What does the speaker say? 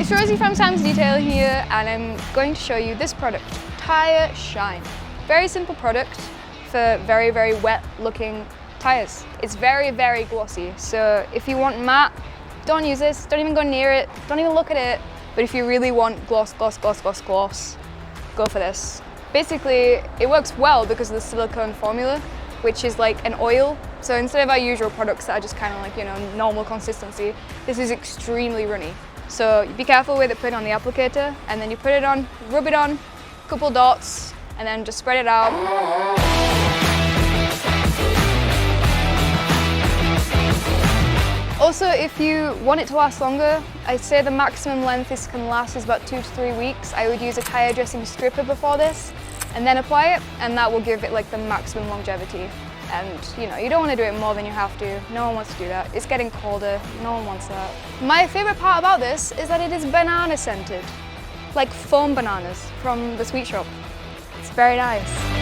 It's Rosie from Sam's Detail here, and I'm going to show you this product, Tyre Shine. Very simple product for very, very wet looking tyres. It's very, very glossy, so if you want matte, don't use this, don't even go near it, don't even look at it. But if you really want gloss, gloss, gloss, gloss, gloss, go for this. Basically, it works well because of the silicone formula, which is like an oil. So instead of our usual products that are just kind of like, you know, normal consistency, this is extremely runny. So be careful with it, put it on the applicator, and then you put it on, rub it on, a couple dots, and then just spread it out. Also, if you want it to last longer, I'd say the maximum length this can last is about 2 to 3 weeks. I would use a tyre dressing stripper before this, and then apply it, and that will give it like the maximum longevity. And you know, you don't want to do it more than you have to. No one wants to do that. It's getting colder, no one wants that. My favourite part about this is that it is banana scented, like foam bananas from the sweet shop. It's very nice.